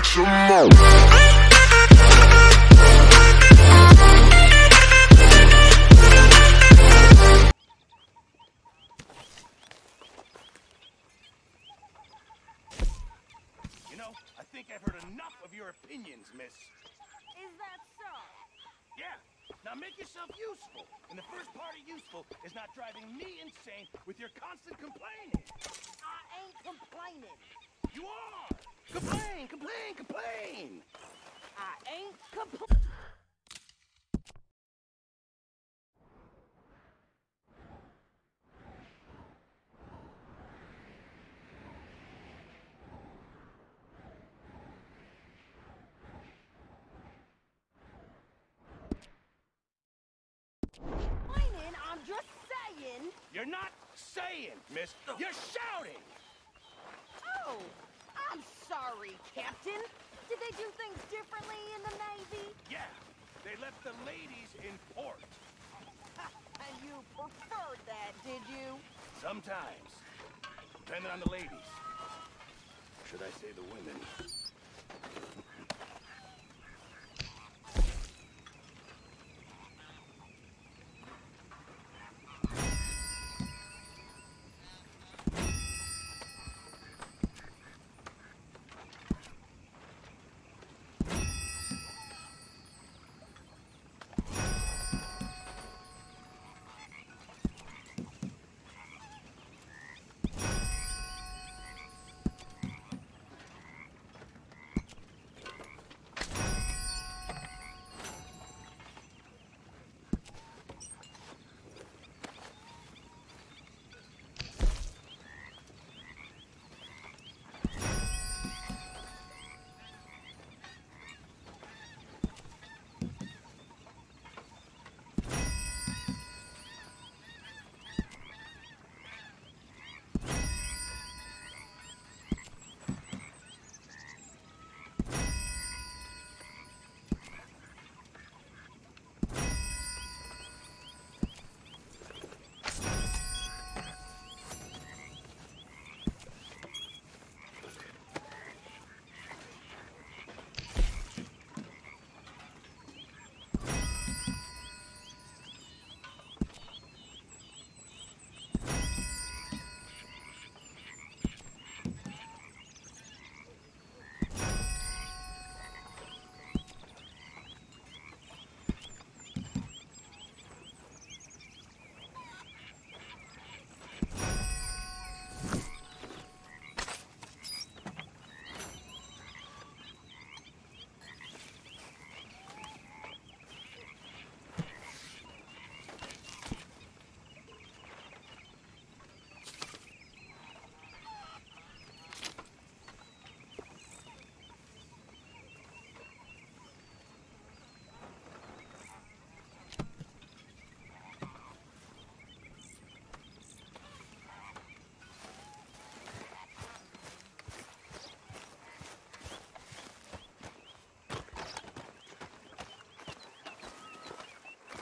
some more. You know, I think I've heard enough of your opinions, miss. Is that so? Yeah. Now make yourself useful. And the first part of useful is not driving me insane with your constant complaining. I ain't complaining. You are! Complain, complain, complain! I ain't complaining. I'm just saying. You're not saying, miss. You're shouting! Oh, I'm sorry, Captain. Did they do things differently in the Navy? Yeah, they left the ladies in port. And you preferred that, did you? Sometimes. Depending on the ladies. Should I say the women?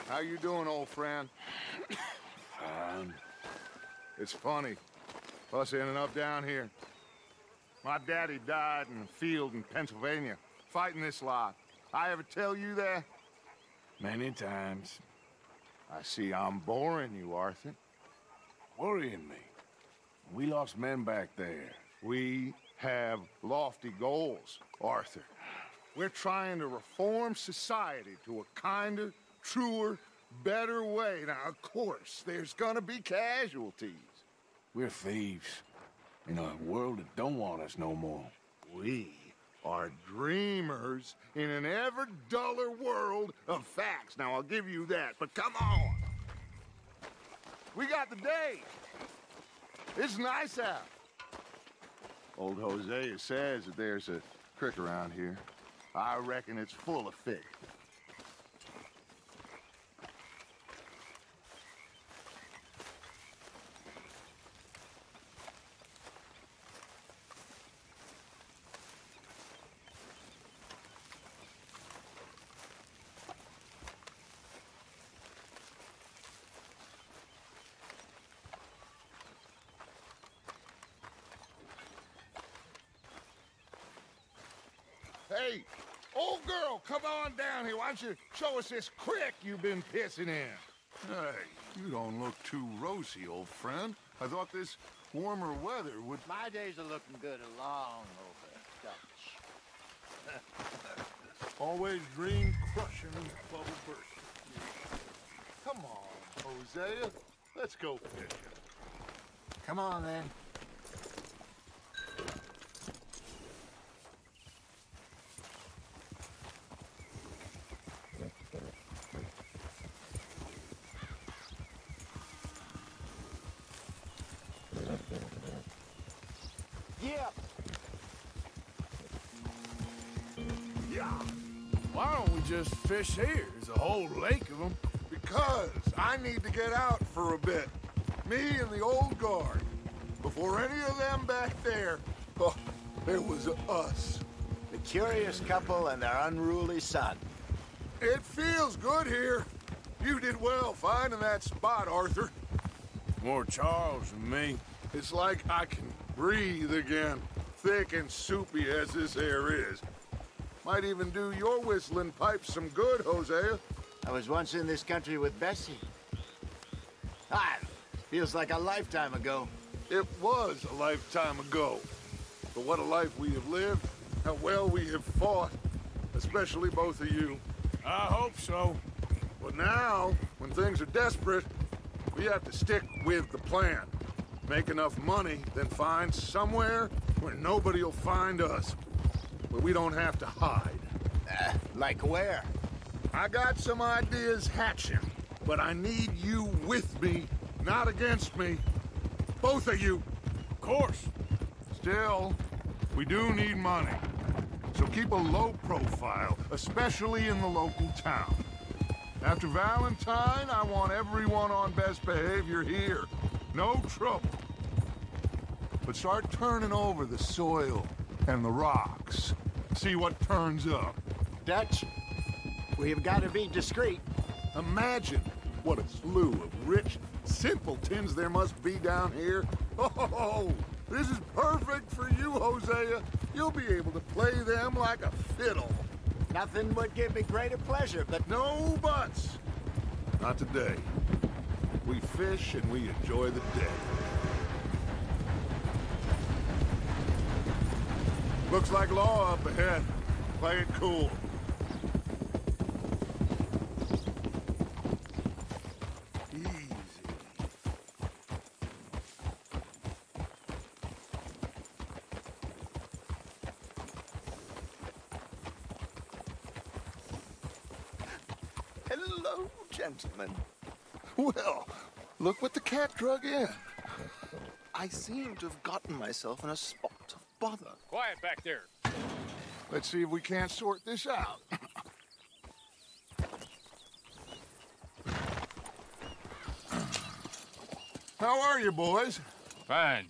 How you doing, old friend? Fine. It's funny. Us ending up down here. My daddy died in a field in Pennsylvania, fighting this lot. I ever tell you that? Many times. I see I'm boring you, Arthur. Worrying me. We lost men back there. We have lofty goals, Arthur. We're trying to reform society to a kinder, truer, better way. Now, of course, there's gonna be casualties. We're thieves. In a world that don't want us no more. We are dreamers in an ever duller world of facts. Now, I'll give you that, but come on. We got the day. It's nice out. Old Hosea says that there's a creek around here. I reckon it's full of fish. Hey, old girl, come on down here. Why don't you show us this creek you've been pissing in? Hey, you don't look too rosy, old friend. I thought this warmer weather would... My days are looking good along over Dutch. Always dream crushing and bubble bursting. Come on, Hosea. Let's go fishing. Come on, then. Yeah. Why don't we just fish here? There's a whole lake of them. Because I need to get out for a bit. Me and the old guard. Before any of them back there, oh, it was us. The curious couple and their unruly son. It feels good here. You did well finding that spot, Arthur. More Charles than me. It's like I can breathe again, thick and soupy as this air is. Might even do your whistling pipes some good, Hosea. I was once in this country with Bessie. Feels like a lifetime ago. It was a lifetime ago. But what a life we have lived, how well we have fought, especially both of you. I hope so. But now, when things are desperate, we have to stick with the plan. Make enough money, then find somewhere where nobody will find us. Where we don't have to hide. Like where? I got some ideas hatching, but I need you with me, not against me. Both of you. Of course. Still, we do need money. So keep a low profile, especially in the local town. After Valentine, I want everyone on best behavior here. No trouble. But start turning over the soil and the rocks. See what turns up. Dutch, we've got to be discreet. Imagine what a slew of rich simpletons there must be down here. Oh, this is perfect for you, Hosea. You'll be able to play them like a fiddle. Nothing would give me greater pleasure, but... No buts. Not today. We fish and we enjoy the day. Looks like law up ahead. Play it cool. Easy. Hello, gentlemen. Well, look what the cat drug in. I seem to have gotten myself in a spot of bother. Quiet back there. Let's see if we can't sort this out. How are you, boys? Fine.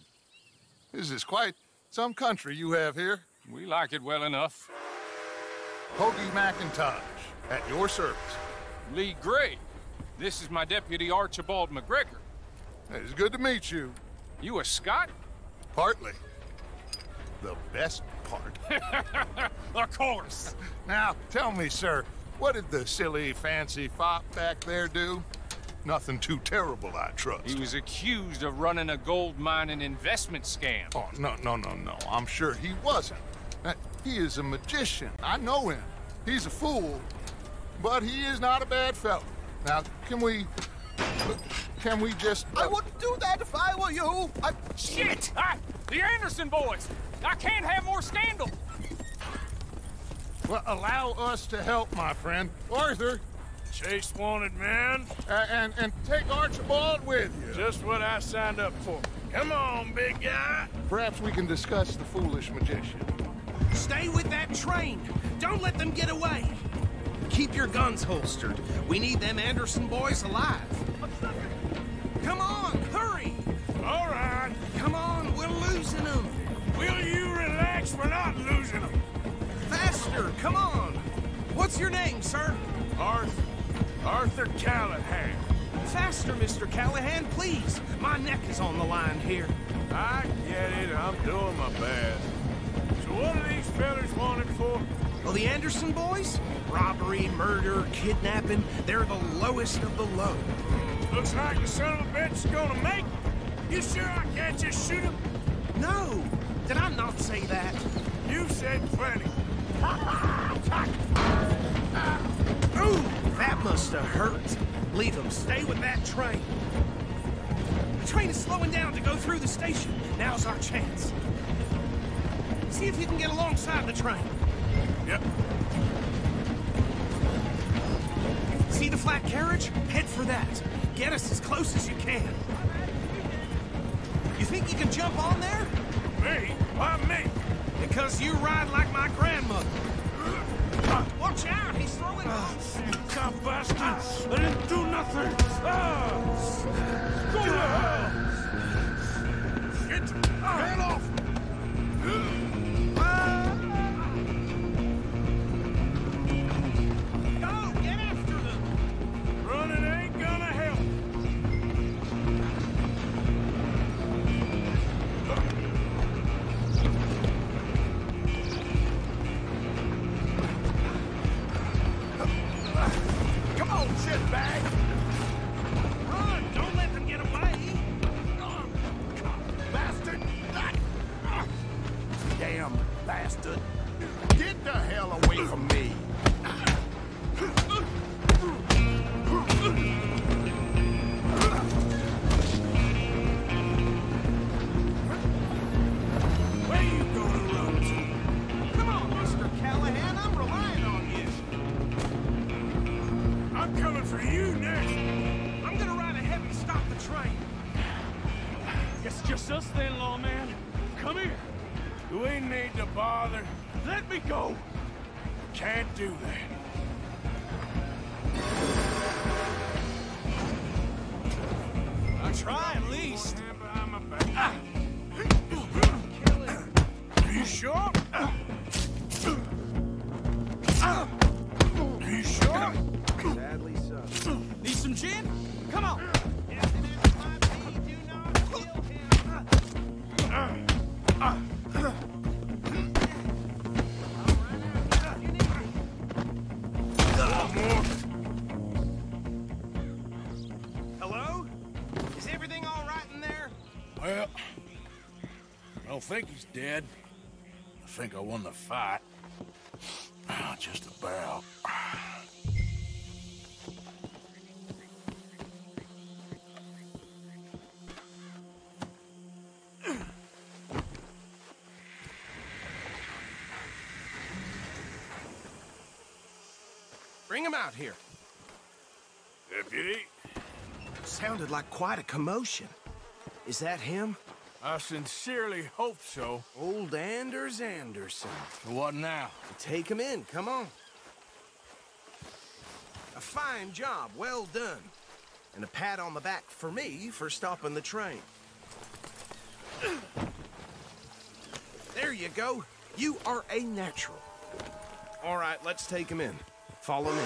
This is quite some country you have here. We like it well enough. Hoagie McIntosh, at your service. Lee Gray. This is my deputy Archibald McGregor. It's good to meet you. You a Scot? Partly. The best part. Of course. Now, tell me, sir, what did the silly, fancy fop back there do? Nothing too terrible, I trust. He was accused of running a gold mining investment scam. Oh, no. I'm sure he wasn't. He is a magician. I know him. He's a fool, but he is not a bad fellow. Now, can we just... I wouldn't do that if I were you. Shit! The Anderson boys! I can't have more scandal! Well, allow us to help, my friend. Arthur! Chase wanted man. And take Archibald with you. Just what I signed up for. Come on, big guy. Perhaps we can discuss the foolish magician. Stay with that train. Don't let them get away. Keep your guns holstered. We need them Anderson boys alive. Come on, hurry. All right. Come on, we're losing them. Will you relax? We're not losing them. Faster, come on. What's your name, sir? Arthur Callahan. Faster, Mr. Callahan, please. My neck is on the line here. I get it. I'm doing my best. So what are these fellas wanted for? Well, the Anderson boys? Robbery, murder, kidnapping, they're the lowest of the low. Looks like the son of a bitch is gonna make it. You sure I can't just shoot him? No! Did I not say that? You've said plenty. Ooh, that must have hurt. Leave them. Stay with that train. The train is slowing down to go through the station. Now's our chance. See if you can get alongside the train. Yep. See the flat carriage? Head for that. Get us as close as you can. You think you can jump on there? Me? Why me? Because you ride like my grandmother. Watch out, he's throwing... God bastard! I didn't do nothing! Go to hell! Get off! Go, get after them! Running ain't gonna help. Come on, shitbag! Run! Don't let them get away! Bastard! Damn bastard! Get the hell away from me! Where you gonna run to? Come on, Mr. Callahan, I'm relying on you. I'm coming for you next. I'm gonna ride ahead and stop the train. It's just us then, lawman. Come here. We ain't need to bother. Let me go. Can't do that. I'll try at least. Stand behind my back. Are you sure? Are you sure? Sadly so. Need some gin? Come on. Hello? Is everything all right in there? Well, I don't think he's dead. I think I won the fight. Just about. Bring him out here. Deputy, Sounded like quite a commotion. Is that him? I sincerely hope so. Old Anders Anderson. What now? Take him in, come on. A fine job, well done. And a pat on the back for me for stopping the train. There you go. You are a natural. All right, let's take him in. Follow me.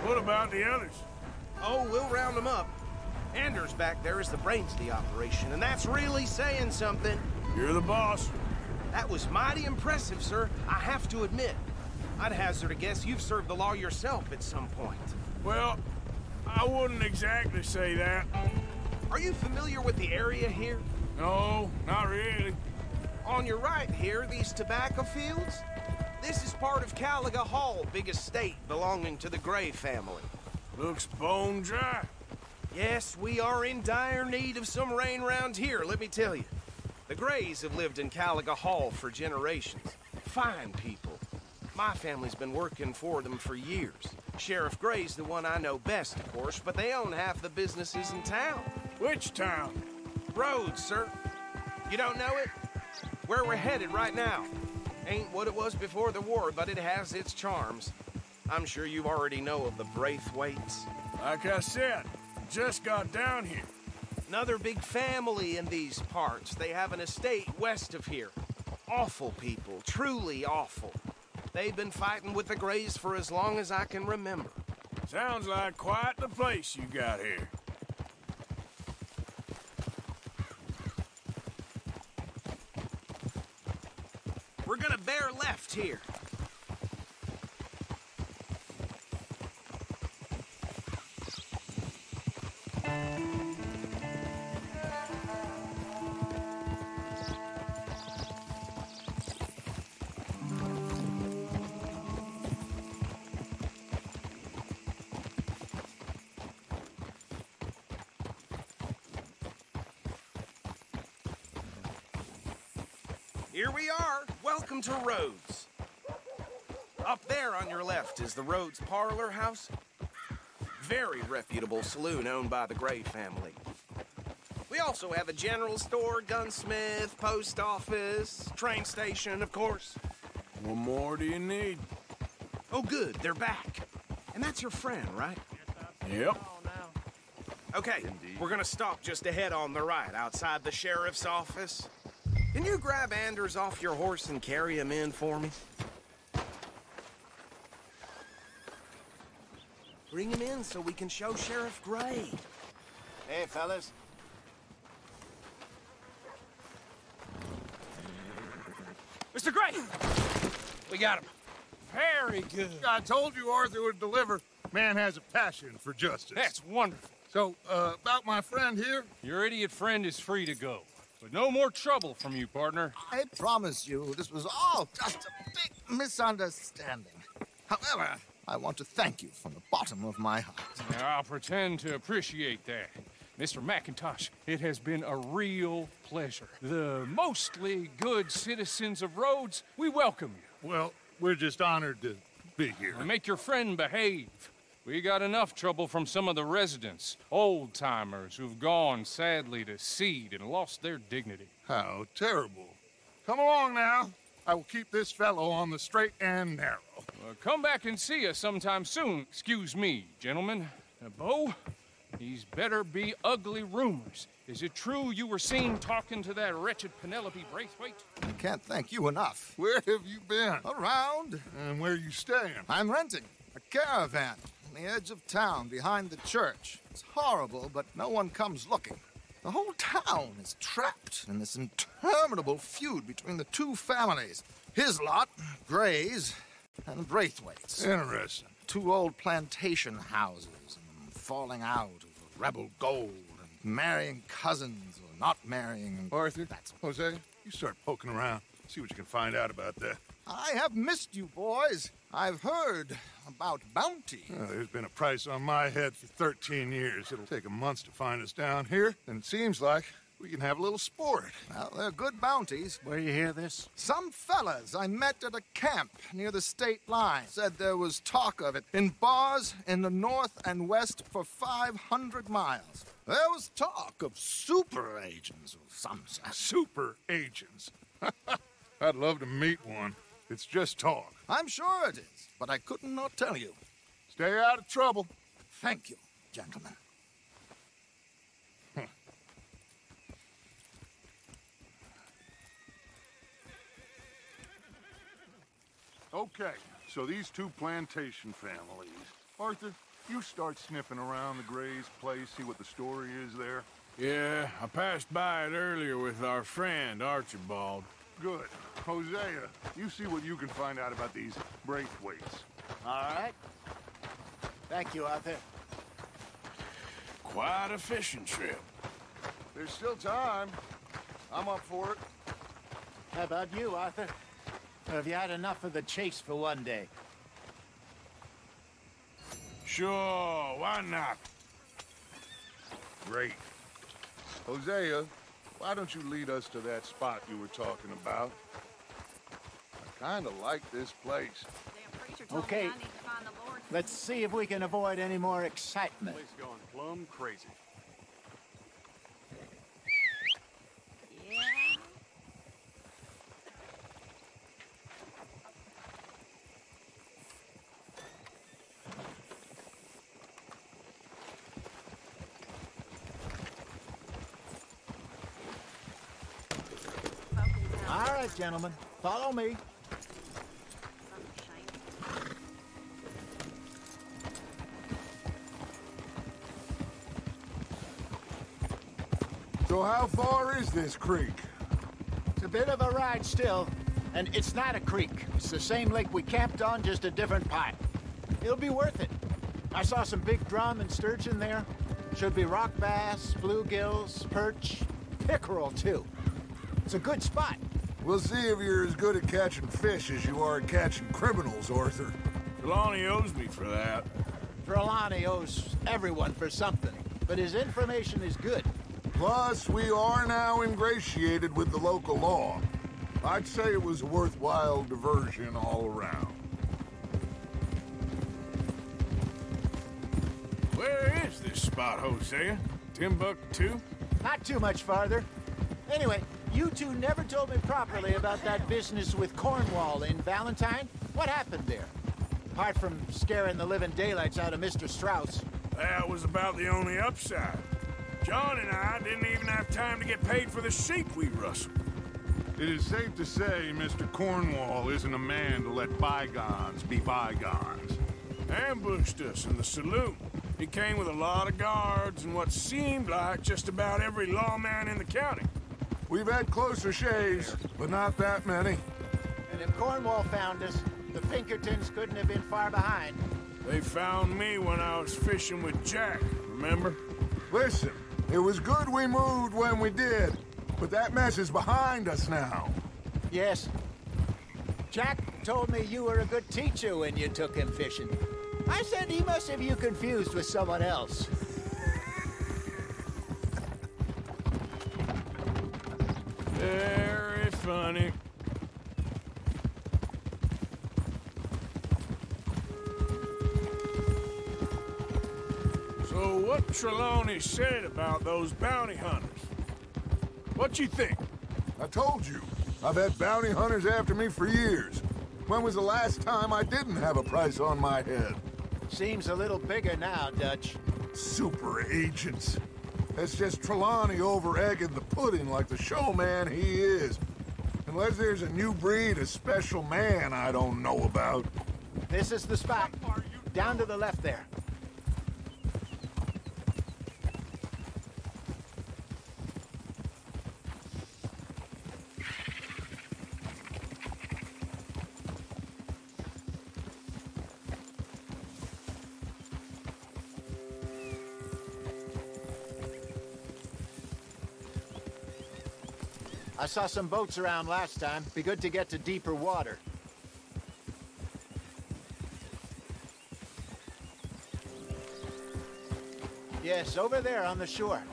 What about the others? Oh, we'll round them up. Anders back there is the brains of the operation, and that's really saying something. You're the boss. That was mighty impressive, sir. I have to admit. I'd hazard a guess you've served the law yourself at some point. Well, I wouldn't exactly say that. Are you familiar with the area here? No, not really. On your right here, these tobacco fields? This is part of Caliga Hall, big estate belonging to the Gray family. Looks bone dry. Yes, we are in dire need of some rain round here, let me tell you. The Grays have lived in Caliga Hall for generations. Fine people. My family's been working for them for years. Sheriff Gray's the one I know best, of course, but they own half the businesses in town. Which town? Rhodes, sir. You don't know it? Where we're headed right now. Ain't what it was before the war, but it has its charms. I'm sure you already know of the Braithwaites. Like I said, just got down here. Another big family in these parts. They have an estate west of here. Awful people, truly awful. They've been fighting with the Grays for as long as I can remember. Sounds like quite the place you got here. We're gonna bear left here. Here we are. Welcome to Rhodes. Up there on your left is the Rhodes Parlor House. Very reputable saloon owned by the Gray family. We also have a general store, gunsmith, post office, train station, of course. What more do you need? Oh, good, they're back. And that's your friend, right? Yep. Okay, we're gonna stop just ahead on the right, outside the sheriff's office. Can you grab Anders off your horse and carry him in for me? Bring him in so we can show Sheriff Gray. Hey, fellas. Mr. Gray! We got him. Very good. I told you Arthur would deliver. Man has a passion for justice. That's wonderful. So, about my friend here? Your idiot friend is free to go. But no more trouble from you, partner. I promise you, this was all just a big misunderstanding. However, I want to thank you from the bottom of my heart. Now, I'll pretend to appreciate that. Mr. McIntosh, it has been a real pleasure. The mostly good citizens of Rhodes, we welcome you. Well, we're just honored to be here. And make your friend behave. We got enough trouble from some of the residents, old-timers who've gone, sadly, to seed and lost their dignity. How terrible. Come along now. I will keep this fellow on the straight and narrow. Come back and see us sometime soon. Excuse me, gentlemen. Bo, these better be ugly rumors. Is it true you were seen talking to that wretched Penelope Braithwaite? I can't thank you enough. Where have you been? Around. And where are you staying? I'm renting a caravan on the edge of town behind the church. It's horrible, but no one comes looking. The whole town is trapped in this interminable feud between the two families. His lot, Gray's, and Braithwaite's. Interesting. Two old plantation houses, and falling out over rebel gold, and marrying cousins or not marrying. And Arthur, that's Hosea, you start poking around. See what you can find out about that. I have missed you, boys. I've heard about bounty. There's been a price on my head for 13 years. It'll take 'em months to find us down here, and it seems like we can have a little sport. Well, they're good bounties. Where you hear this? Some fellas I met at a camp near the state line said there was talk of it in bars in the north and west for 500 miles. There was talk of super agents of some sort. Super agents. I'd love to meet one. It's just talk. I'm sure it is, but I couldn't not tell you. Stay out of trouble. Thank you, gentlemen. Okay, so these two plantation families. Arthur, you start sniffing around the Gray's place, see what the story is there. Yeah, I passed by it earlier with our friend, Archibald. Good. Hosea, you see what you can find out about these Braithwaites. All right. Thank you, Arthur. Quite a fishing trip. There's still time. I'm up for it. How about you, Arthur? Or have you had enough of the chase for one day? Sure, why not? Great. Hosea, why don't you lead us to that spot you were talking about? I kind of like this place. Okay. Let's see if we can avoid any more excitement. Place going plumb crazy. All right, gentlemen. Follow me. So how far is this creek? It's a bit of a ride still, and it's not a creek. It's the same lake we camped on, just a different pipe. It'll be worth it. I saw some big drum and sturgeon there. Should be rock bass, bluegills, perch, pickerel, too. It's a good spot. We'll see if you're as good at catching fish as you are at catching criminals, Arthur. Trelawney owes me for that. Trelawney owes everyone for something, but his information is good. Plus, we are now ingratiated with the local law. I'd say it was a worthwhile diversion all around. Where is this spot, Hosea? Timbuktu? Not too much farther. Anyway, you two never told me properly about that business with Cornwall in Valentine. What happened there? Apart from scaring the living daylights out of Mr. Strauss. That was about the only upside. John and I didn't even have time to get paid for the sheep we rustled. It is safe to say Mr. Cornwall isn't a man to let bygones be bygones. Ambushed us in the saloon. He came with a lot of guards and what seemed like just about every lawman in the county. We've had closer shaves, but not that many. And if Cornwall found us, the Pinkertons couldn't have been far behind. They found me when I was fishing with Jack, remember? Listen, it was good we moved when we did, but that mess is behind us now. Yes. Jack told me you were a good teacher when you took him fishing. I said he must have you confused with someone else. Very funny. So what Trelawney said about those bounty hunters? What you think? I told you, I've had bounty hunters after me for years. When was the last time I didn't have a price on my head? Seems a little bigger now, Dutch. Super agents. That's just Trelawney over-egging the pudding like the showman he is. Unless there's a new breed of special man I don't know about. This is the spot. Down to the left there. I saw some boats around last time. Be good to get to deeper water. Yes, over there on the shore.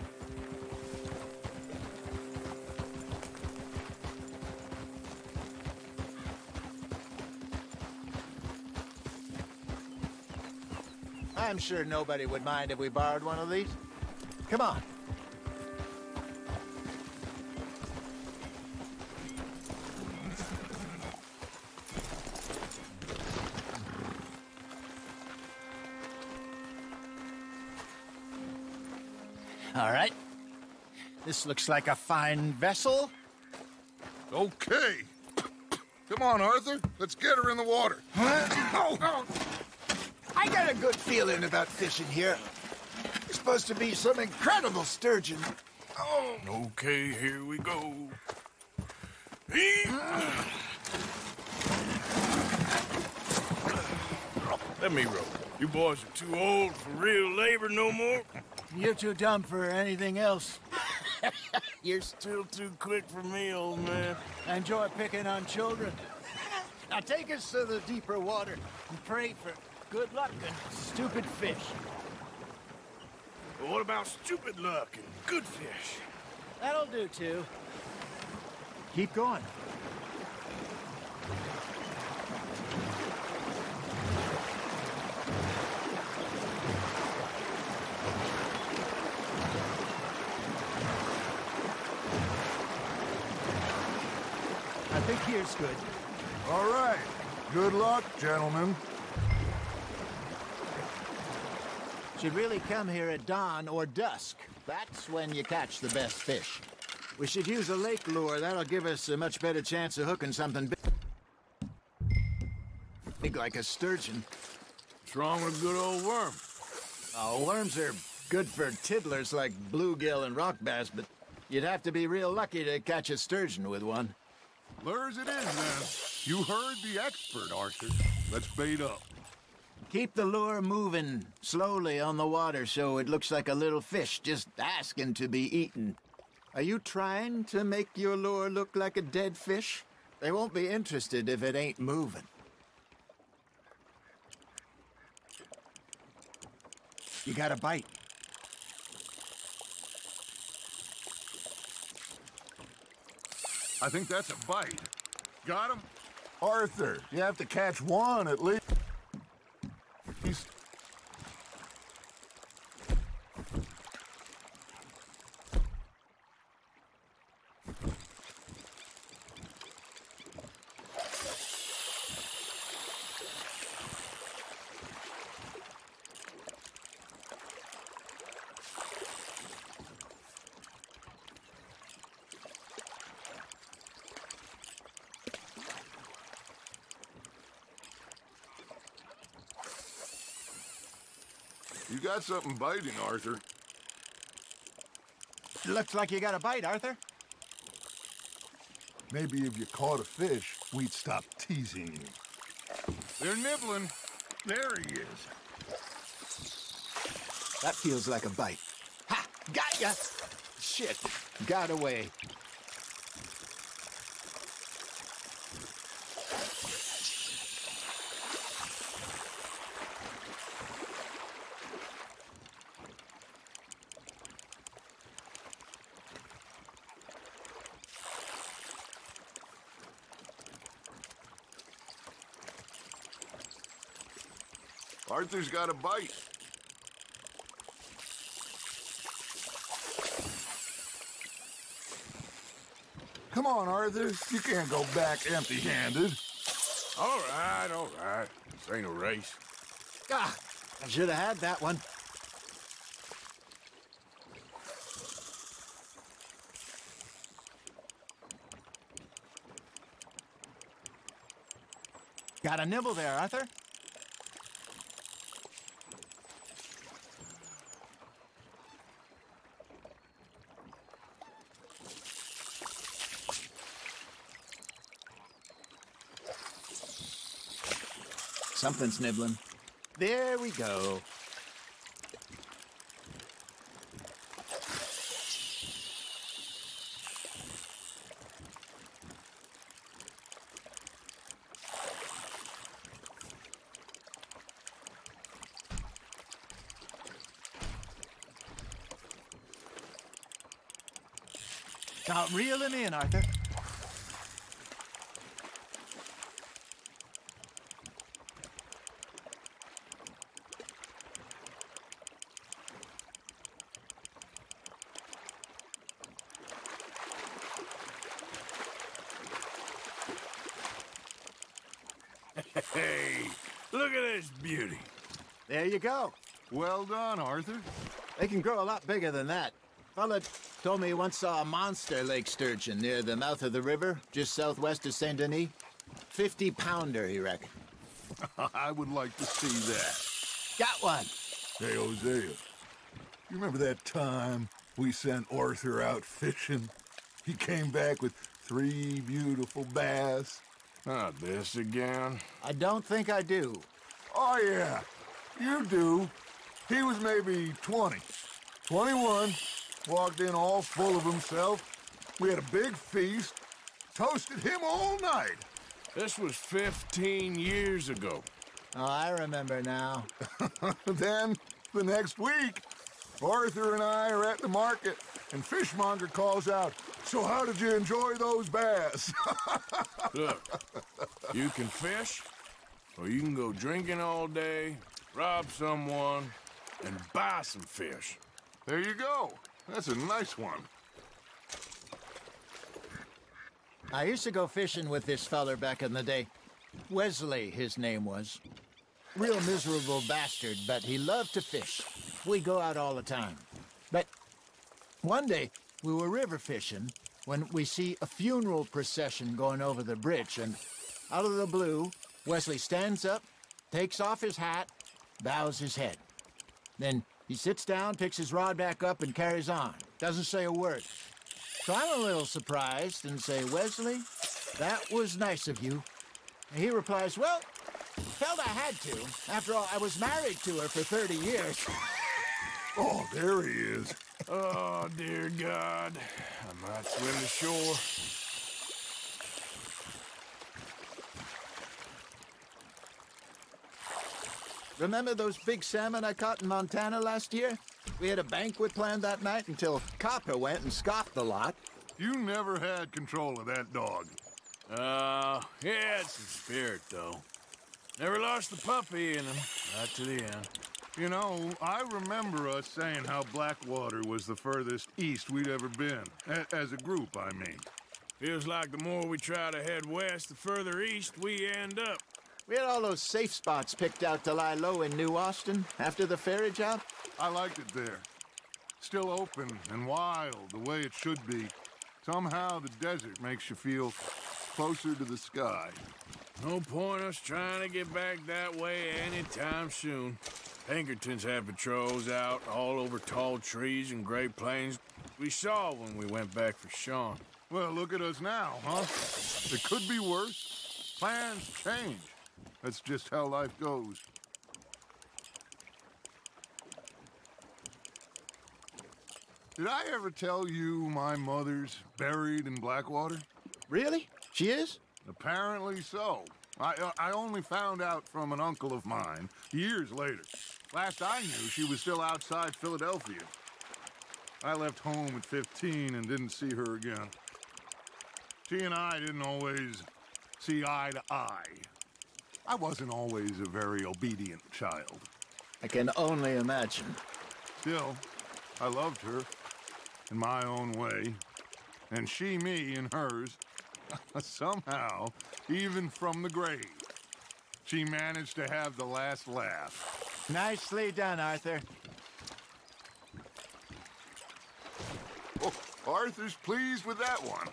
I'm sure nobody would mind if we borrowed one of these. Come on. All right. This looks like a fine vessel. Okay. Come on, Arthur. Let's get her in the water. I got a good feeling about fishing here. There's supposed to be some incredible sturgeon. Oh. Okay, here we go. Let me row. You boys are too old for real labor no more. You're too dumb for anything else. You're still too quick for me, old man. Enjoy picking on children. Now take us to the deeper water and pray for good luck and stupid fish. But what about stupid luck and good fish? That'll do, too. Keep going. I think here's good. All right. Good luck, gentlemen. Should really come here at dawn or dusk. That's when you catch the best fish. We should use a lake lure. That'll give us a much better chance of hooking something big like a sturgeon. What's wrong with a good old worm? Oh, worms are good for tiddlers like bluegill and rock bass, but you'd have to be real lucky to catch a sturgeon with one. Lures it is, then. You heard the expert, Arthur. Let's bait up. Keep the lure moving slowly on the water so it looks like a little fish just asking to be eaten. Are you trying to make your lure look like a dead fish? They won't be interested if it ain't moving. You got a bite. I think that's a bite. Got him? Arthur, you have to catch one at least. You got something biting, Arthur. Looks like you got a bite, Arthur. Maybe if you caught a fish, we'd stop teasing you. They're nibbling. There he is. That feels like a bite. Ha! Got ya! Shit, got away. Arthur's got a bite. Come on, Arthur. You can't go back empty-handed. All right. This ain't a race. Ah, I should have had that one. Got a nibble there, Arthur. Something's nibbling. There we go. Now reel him in, Arthur. Hey, look at this beauty. There you go. Well done, Arthur. They can grow a lot bigger than that. Fella told me he once saw a monster lake sturgeon near the mouth of the river, just southwest of Saint Denis. 50-pounder, he reckoned. I would like to see that. Got one. Hey, Hosea, you remember that time we sent Arthur out fishing? He came back with 3 beautiful bass. Not this again. I don't think I do. Oh, yeah, you do. He was maybe 20, 21, walked in all full of himself. We had a big feast, toasted him all night. This was 15 years ago. Oh, I remember now. Then, the next week, Arthur and I are at the market, and Fishmonger calls out, "So how did you enjoy those bass?" Look, you can fish, or you can go drinking all day, rob someone, and buy some fish. There you go. That's a nice one. I used to go fishing with this feller back in the day. Wesley, his name was. Real miserable bastard, but he loved to fish. We go out all the time. But one day, we were river fishing when we see a funeral procession going over the bridge, and out of the blue, Wesley stands up, takes off his hat, bows his head. Then he sits down, picks his rod back up, and carries on. Doesn't say a word. So I'm a little surprised and say, "Wesley, that was nice of you." And he replies, "Well, felt I had to. After all, I was married to her for 30 years. Oh, there he is. Oh, dear God. I might swim to shore. Remember those big salmon I caught in Montana last year? We had a banquet planned that night until Copper went and scoffed the lot. You never had control of that dog. Yeah, it's the spirit, though. Never lost the puppy in him, right to the end. You know, I remember us saying how Blackwater was the furthest east we'd ever been. As a group, I mean. Feels like the more we try to head west, the further east we end up. We had all those safe spots picked out to lie low in New Austin after the ferry job. I liked it there. Still open and wild, the way it should be. Somehow the desert makes you feel closer to the sky. No point us trying to get back that way anytime soon. Pinkertons had patrols out all over tall trees and Great Plains. We saw when we went back for Sean. Well, look at us now, huh? It could be worse. Plans change. That's just how life goes. Did I ever tell you my mother's buried in Blackwater? Really? She is? Apparently so. I only found out from an uncle of mine years later. Last I knew, she was still outside Philadelphia. I left home at 15 and didn't see her again. She and I didn't always see eye to eye. I wasn't always a very obedient child. I can only imagine. Still, I loved her in my own way, and she me in hers. Somehow, even from the grave, she managed to have the last laugh. Nicely done, Arthur. Oh, Arthur's pleased with that one.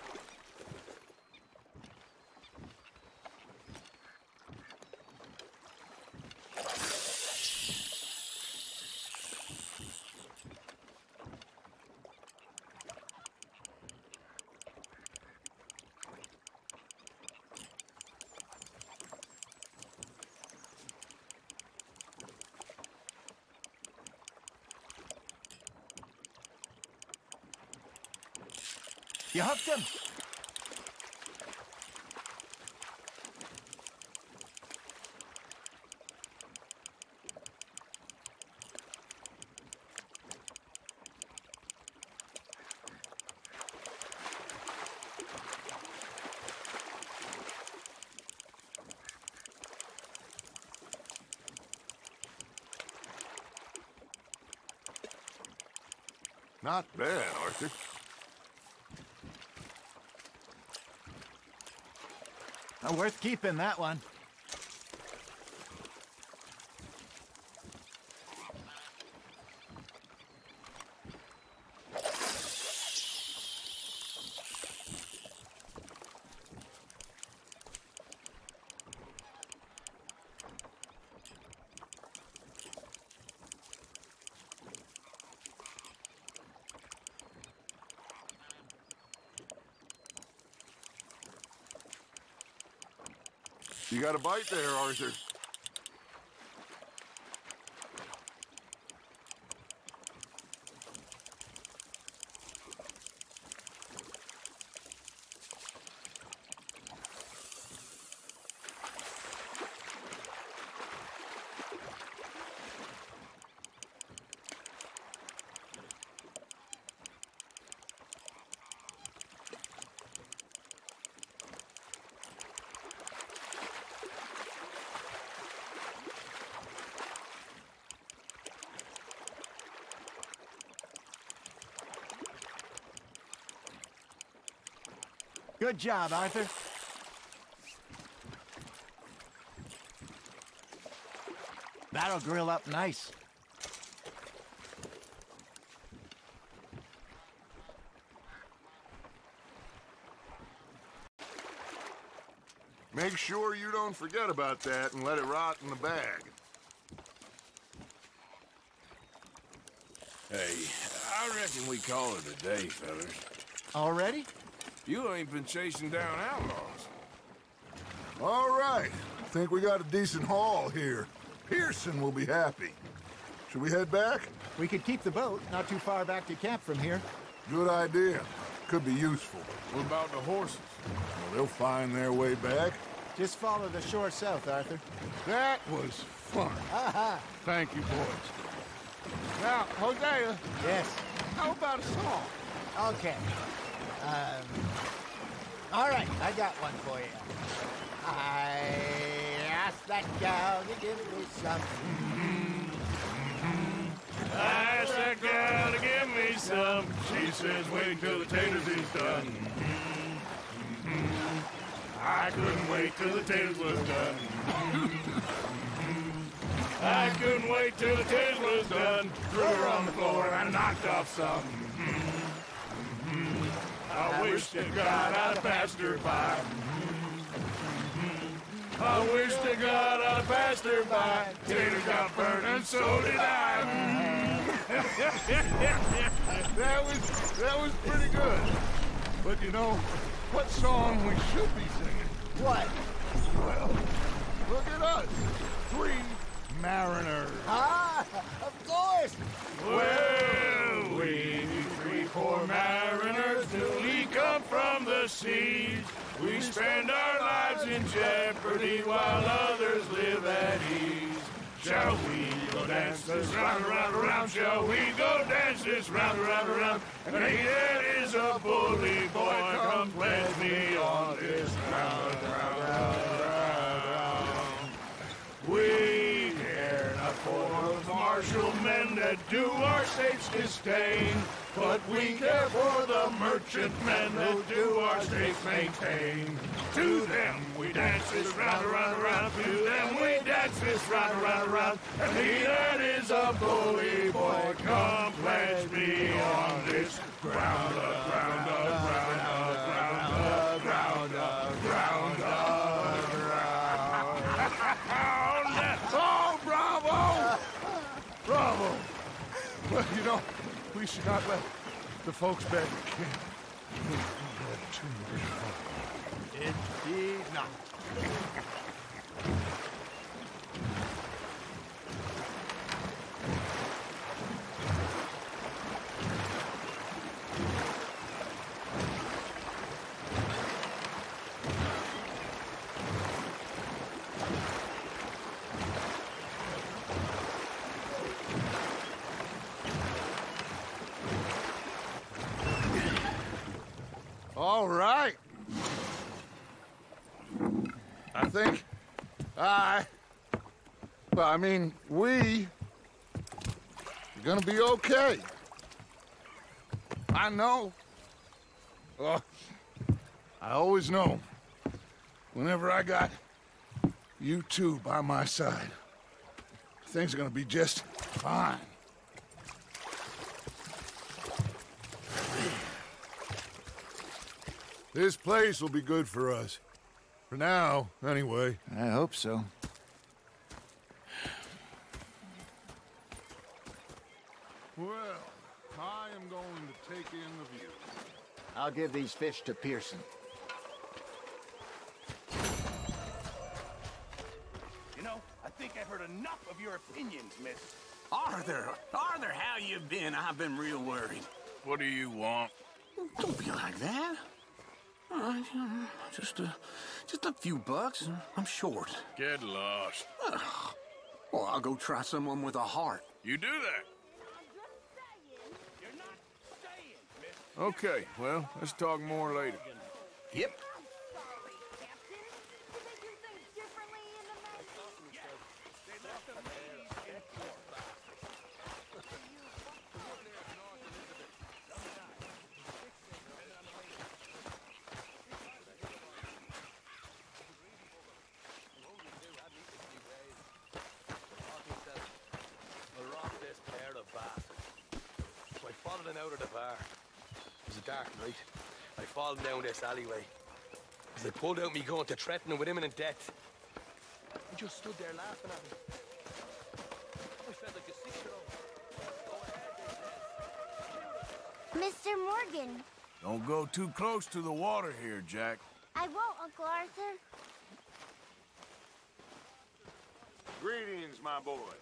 You hooked him. Not bad, Arthur. Worth keeping, that one. You got a bite there, Arthur. Good job, Arthur. That'll grill up nice. Make sure you don't forget about that and let it rot in the bag. Hey, I reckon we call it a day, fellas. Already? You ain't been chasing down outlaws. All right. Think we got a decent haul here. Pearson will be happy. Should we head back? We could keep the boat not too far back to camp from here. Good idea. Could be useful. What about the horses? Well, they'll find their way back. Just follow the shore south, Arthur. That was fun. Aha! Thank you, boys. Now, Hosea, Yes. how about a song? Okay. All right, I got one for you. I asked that gal to give me some. I asked that gal to give me some. She says, wait till the taters is done. I couldn't wait till the taters was done. I couldn't wait till the taters was done. Threw her on the floor and I knocked off some. I wish to God I'd passed her by. I wish to God I'd passed her by. Tater got burned and so did I. That was pretty good. But you know, what song we should be singing? What? Well, look at us. 3 mariners. Ah, of course. Well, we 3 poor mariners newly come from the seas. We spend our lives in jeopardy while others live at ease. Shall we go dance this round, around, around? Shall we go dance this round, around, around? And he that is a bully boy, come pledge me on this round, round, round, round. We care not for the martial men that do our states disdain, but we care for the merchant men that do our states maintain. To them we dance this round, around, around. To them we dance this round, around, around. And he that is a bully boy, come pledge me on this ground up, ground up, ground up, ground up, ground up, ground up, ground up. Oh, bravo! Bravo! Well, you know, we should not let the folks back at camp get too much fun. Indeed not. All right. I think we are gonna be okay. I know. Oh, I always know. Whenever I got you two by my side, things are gonna be just fine. This place will be good for us. For now, anyway. I hope so. Well, I am going to take in the view. I'll give these fish to Pearson. You know, I think I've heard enough of your opinions, miss. Arthur, how you been? I've been real worried. What do you want? Don't be like that. All right, just a few bucks. I'm short. Get lost. Well, I'll go try someone with a heart. You do that. You're not staying, miss. Okay, well, let's talk more later. Yep. Sorry, Captain. Did they do things differently in the mountains? They left the ladies in port. Out of the bar. It was a dark night. I fallen down this alleyway. As they pulled out me gun to threaten him with imminent death. I just stood there laughing at him. I felt like a 6-year-old. Mr. Morgan. Don't go too close to the water here, Jack. I won't, Uncle Arthur. Greetings, my boy.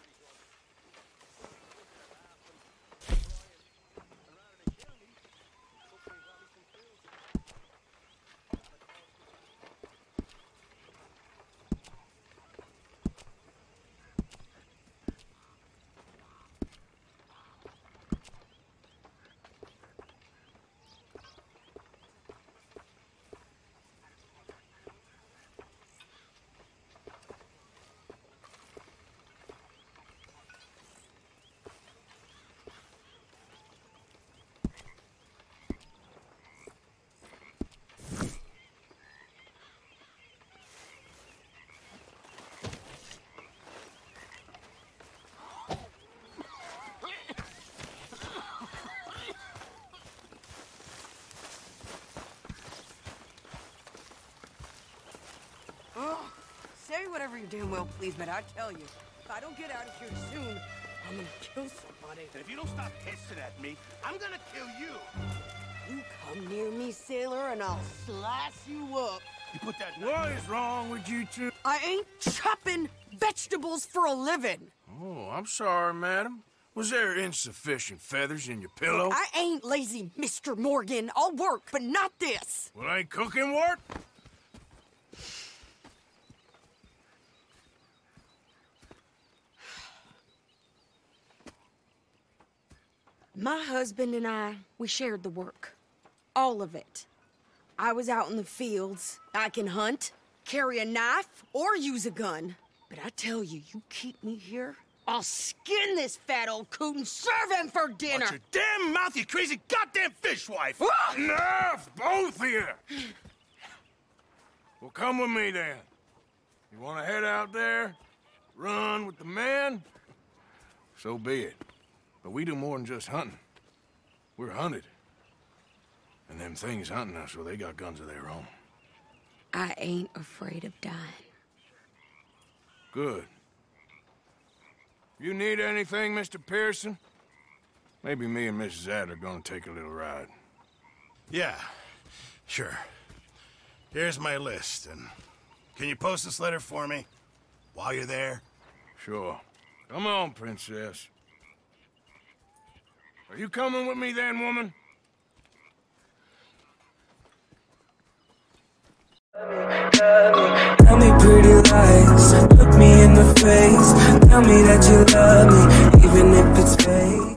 whatever you damn well please, but I tell you, if I don't get out of here soon, I'm gonna kill somebody. And if you don't stop hissing at me, I'm gonna kill you. You come near me, sailor, and I'll slice you up. You put that... What is wrong with you two? I ain't chopping vegetables for a living. Oh, I'm sorry, madam. Was there insufficient feathers in your pillow? I ain't lazy, Mr. Morgan. I'll work, but not this. Well, ain't cooking work? My husband and I, we shared the work. All of it. I was out in the fields. I can hunt, carry a knife, or use a gun. But I tell you, you keep me here, I'll skin this fat old coot and serve him for dinner. Watch your damn mouth, you crazy goddamn fishwife! Enough, both of you! Well, come with me, then. You want to head out there, run with the men? So be it. But we do more than just hunting. We're hunted. And them things hunting us, well, they got guns of their own. I ain't afraid of dying. Good. You need anything, Mr. Pearson? Maybe me and Mrs. Adler are gonna take a little ride. Yeah, sure. Here's my list, and can you post this letter for me while you're there? Sure. Come on, princess. Are you coming with me then, woman? Tell me pretty lies, look me in the face. Tell me that you love me, even if it's fake.